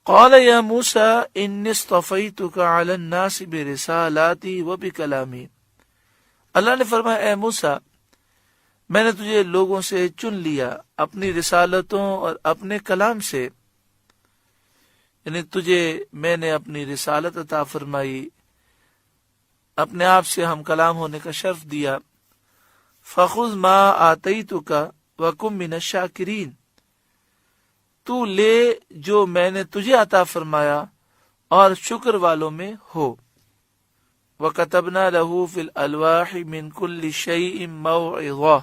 قال یا موسیٰ انی اصطفیتک علی الناس برسالاتی و بکلامی، اللہ نے فرمایا اے موسیٰ میں نے تجھے لوگوں سے چن لیا اپنی رسالتوں اور اپنے کلام سے، یعنی تجھے میں نے اپنی رسالت عطا فرمائی، اپنے آپ سے ہم کلام ہونے کا شرف دیا۔ فخذ ما آتیتک وکن من الشاکرین، تو لے جو میں نے تجھے عطا فرمایا اور شکر والوں میں ہو۔ وَكَتَبْنَا لَهُ فِي الْأَلْوَاحِ مِنْ كُلِّ شَيْءٍ مَوْعِظَةً،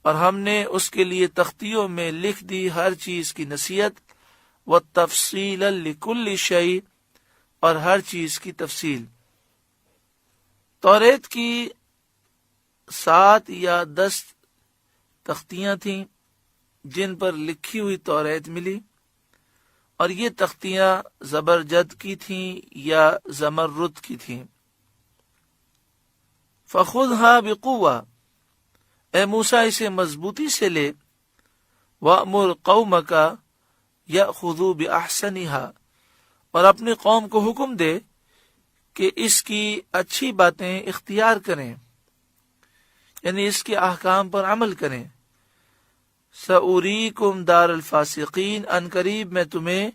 اور ہم نے اس کے لیے تختیوں میں لکھ دی ہر چیز کی نصیحت، وَتَفْصِيلًا لِكُلِّ شَيْءٍ، اور ہر چیز کی تفصیل۔ توریت کی 7 یا 10 تختیاں تھیں جن پر لکھی ہوئی توریت ملی، اور یہ تختیاں زبرجد کی تھیں یا زمرد کی تھیں۔ فَخُذْهَا بِقُوَّةٍ، اے موسیٰ اسے مضبوطی سے لے، وَأْمُرْ قَوْمَكَ يَأْخُذُوا بِأَحْسَنِهَا، اور اپنی قوم کو حکم دے کہ اس کی اچھی باتیں اختیار کریں، یعنی اس کے احکام پر عمل کریں۔ سَأُرِيكُمْ دَارَ الْفَاسِقِينَ، ان قریب میں تمہیں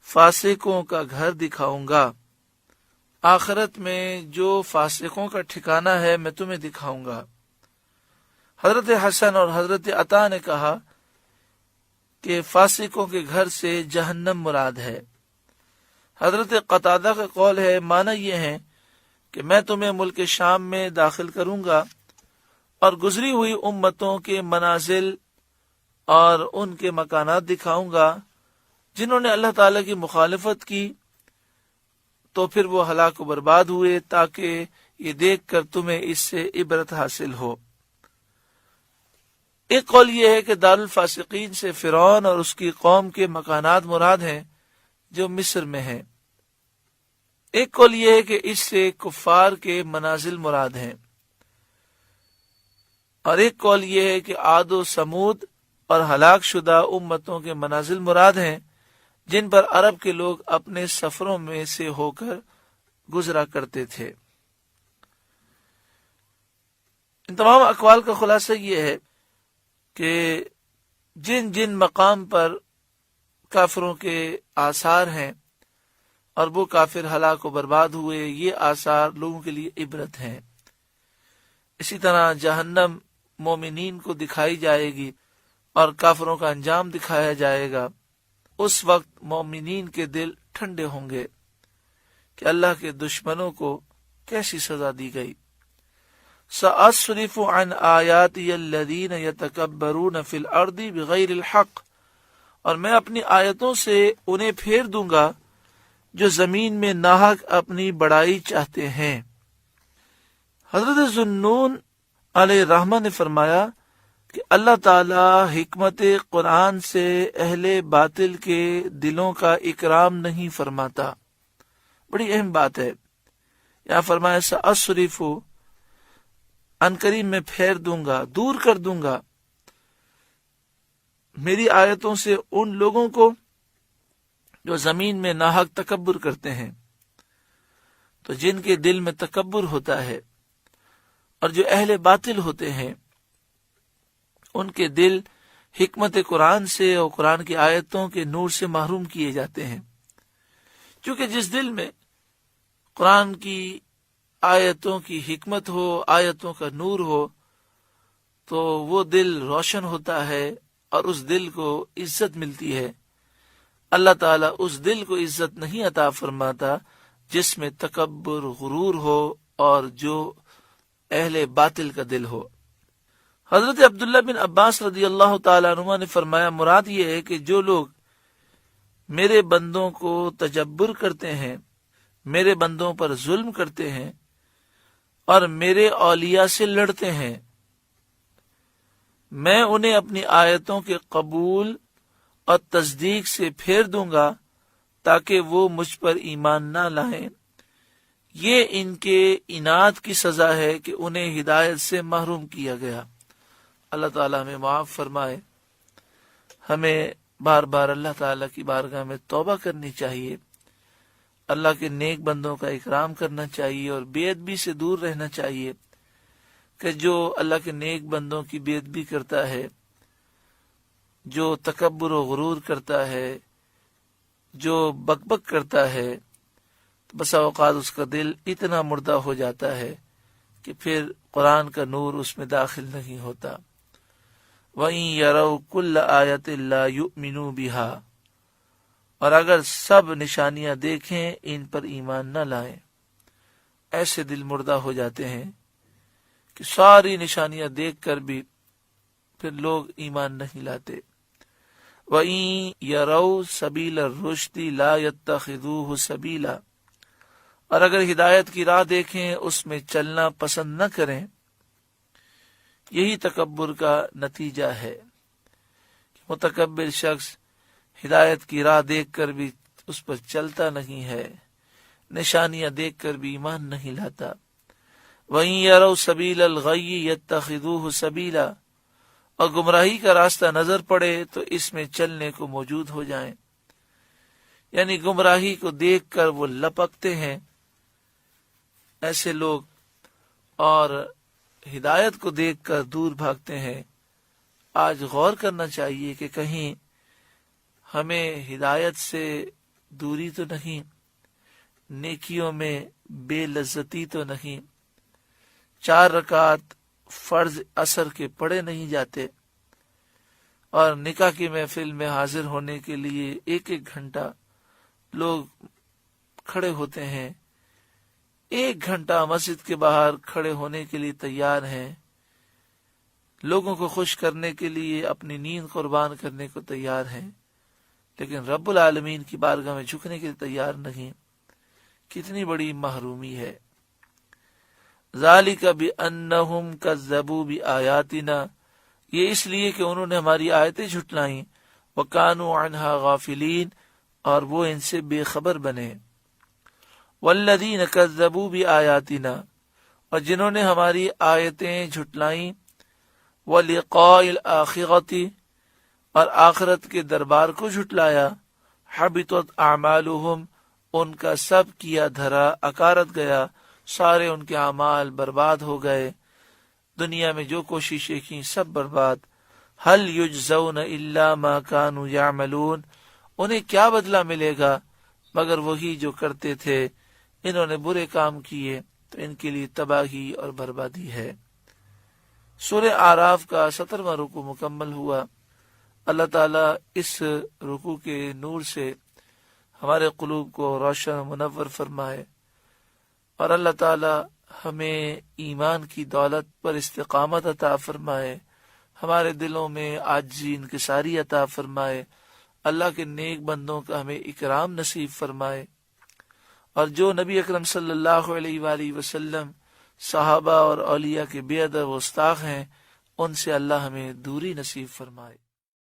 فاسقوں کا گھر دکھاؤں گا، آخرت میں جو فاسقوں کا ٹھکانہ ہے میں تمہیں دکھاؤں گا۔ حضرت حسن اور حضرت عطا نے کہا کہ فاسقوں کے گھر سے جہنم مراد ہے۔ حضرت قتادہ کا قول ہے، معنی یہ ہے کہ میں تمہیں ملک شام میں داخل کروں گا اور گزری ہوئی امتوں کے منازل اور ان کے مکانات دکھاؤں گا جنہوں نے اللہ تعالیٰ کی مخالفت کی تو پھر وہ ہلاک و برباد ہوئے، تاکہ یہ دیکھ کر تمہیں اس سے عبرت حاصل ہو۔ ایک قول یہ ہے کہ دار الفاسقین سے فرعون اور اس کی قوم کے مکانات مراد ہیں جو مصر میں ہیں۔ ایک قول یہ ہے کہ اس سے کفار کے منازل مراد ہیں، اور ایک قول یہ ہے کہ عاد و سمود اور ہلاک شدہ امتوں کے منازل مراد ہیں جن پر عرب کے لوگ اپنے سفروں میں سے ہو کر گزرا کرتے تھے۔ ان تمام اقوال کا خلاصہ یہ ہے کہ جن جن مقام پر کافروں کے آثار ہیں اور وہ کافر ہلاک و برباد ہوئے، یہ آثار لوگوں کے لیے عبرت ہیں۔ اسی طرح جہنم مومنین کو دکھائی جائے گی اور کافروں کا انجام دکھایا جائے گا۔ اس وقت مومنین کے دل ٹھنڈے ہوں گے کہ اللہ کے دشمنوں کو کیسی سزا دی گئی۔ سَأَصْرِفُ عَنْ آيَاتِيَ الَّذِينَ يَتَكَبَّرُونَ فِي الْأَرْضِ بِغَيْرِ الْحَقِّ، اور میں اپنی آیتوں سے انہیں پھیر دوں گا جو زمین میں ناحق اپنی بڑائی چاہتے ہیں۔ حضرت ذوالنون علیہ الرحمہ نے فرمایا کہ اللہ تعالی حکمت قرآن سے اہل باطل کے دلوں کا اکرام نہیں فرماتا۔ بڑی اہم بات ہے، یہاں فرمایا سأصرف، ان قریب میں پھیر دوں گا، دور کر دوں گا میری آیتوں سے ان لوگوں کو جو زمین میں ناحق تکبر کرتے ہیں۔ تو جن کے دل میں تکبر ہوتا ہے اور جو اہل باطل ہوتے ہیں، ان کے دل حکمت قرآن سے اور قرآن کی آیتوں کے نور سے محروم کیے جاتے ہیں، کیونکہ جس دل میں قرآن کی آیتوں کی حکمت ہو، آیتوں کا نور ہو، تو وہ دل روشن ہوتا ہے اور اس دل کو عزت ملتی ہے۔ اللہ تعالیٰ اس دل کو عزت نہیں عطا فرماتا جس میں تکبر، غرور ہو اور جو اہل باطل کا دل ہو۔ حضرت عبداللہ بن عباس رضی اللہ تعالیٰ عنہ نے فرمایا، مراد یہ ہے کہ جو لوگ میرے بندوں کو تجبر کرتے ہیں، میرے بندوں پر ظلم کرتے ہیں اور میرے اولیاء سے لڑتے ہیں، میں انہیں اپنی آیتوں کے قبول اور تصدیق سے پھیر دوں گا تاکہ وہ مجھ پر ایمان نہ لائیں۔ یہ ان کے عناد کی سزا ہے کہ انہیں ہدایت سے محروم کیا گیا۔ اللہ تعالیٰ ہمیں معاف فرمائے، ہمیں بار بار اللہ تعالیٰ کی بارگاہ میں توبہ کرنی چاہیے، اللہ کے نیک بندوں کا اکرام کرنا چاہیے اور بے ادبی سے دور رہنا چاہیے، کہ جو اللہ کے نیک بندوں کی بے ادبی کرتا ہے، جو تکبر و غرور کرتا ہے، جو بک بک کرتا ہے، تو بسا اوقات اس کا دل اتنا مردہ ہو جاتا ہے کہ پھر قرآن کا نور اس میں داخل نہیں ہوتا۔ وَإِن يَرَوْا كُلَّ آیَةٍ لَا يُؤْمِنُوا بِهَا، اور اگر سب نشانیاں دیکھیں ان پر ایمان نہ لائیں۔ ایسے دل مردہ ہو جاتے ہیں کہ ساری نشانیاں دیکھ کر بھی پھر لوگ ایمان نہیں لاتے۔ وَإِن يَرَوْا سَبِيلَ الرُّشْدِ لَا يَتَّخِذُوهُ سَبِيلًا، اور اگر ہدایت کی راہ دیکھیں اس میں چلنا پسند نہ کریں۔ یہی تکبر کا نتیجہ ہے کہ متکبر شخص ہدایت کی راہ دیکھ کر بھی اس پر چلتا نہیں ہے، نشانیاں دیکھ کر بھی ایمان نہیں لاتا۔ وَإِن يَرَوْا سَبِيلَ الْغَيِّ يَتَّخِذُوهُ سَبِيلًا، اور گمراہی کا راستہ نظر پڑے تو اس میں چلنے کو موجود ہو جائیں، یعنی گمراہی کو دیکھ کر وہ لپکتے ہیں ایسے لوگ، اور ہدایت کو دیکھ کر دور بھاگتے ہیں۔ آج غور کرنا چاہیے کہ کہیں ہمیں ہدایت سے دوری تو نہیں، نیکیوں میں بے لذتی تو نہیں، 4 رکعت فرض عصر کے پڑھے نہیں جاتے، اور نکاح کی محفل میں حاضر ہونے کے لیے 1 گھنٹہ لوگ کھڑے ہوتے ہیں، 1 گھنٹہ مسجد کے باہر کھڑے ہونے کے لیے تیار ہیں، لوگوں کو خوش کرنے کے لیے اپنی نیند قربان کرنے کو تیار ہیں، لیکن رب العالمین کی بارگاہ میں جھکنے کے لیے تیار نہیں۔ کتنی بڑی محرومی ہے۔ ذَلِكَ بِأَنَّهُمْ كَذَّبُوا بِآيَاتِنَا، یہ اس لیے کہ انہوں نے ہماری آیتیں جھٹلائیں، وَكَانُوا عَنْهَا غَافِلِينَ، اور وہ ان سے بے خبر بنے۔ وَالَّذِينَ كَذَّبُوا بِآيَاتِنَا، اور جنہوں نے ہماری آیتیں جھٹلائیں، وَلِقَاءِ الْآخِرَةِ، اور آخرت کے دربار کو جھٹلایا، حَبِطَتْ أَعْمَالُهُمْ، ان کا سب کیا دھرا اکارت گیا، سارے ان کے اعمال برباد ہو گئے، دنیا میں جو کوششیں کی سب برباد۔ هَلْ يُجْزَوْنَ إِلَّا مَا كَانُوا يَعْمَلُونَ، انہیں کیا بدلہ ملے گا مگر وہی جو کرتے تھے، انہوں نے برے کام کیے تو ان کے لیے تباہی اور بربادی ہے۔ سورہ اعراف کا 17واں رکوع مکمل ہوا۔ اللہ تعالیٰ اس رکوع کے نور سے ہمارے قلوب کو روشن و منور فرمائے، اور اللہ تعالیٰ ہمیں ایمان کی دولت پر استقامت عطا فرمائے، ہمارے دلوں میں عاجزی انکساری عطا فرمائے، اللہ کے نیک بندوں کا ہمیں اکرام نصیب فرمائے، اور جو نبی اکرم صلی اللہ علیہ وآلہ وسلم، صحابہ اور اولیاء کے بے ادب و گستاخ ہیں، ان سے اللہ ہمیں دوری نصیب فرمائے۔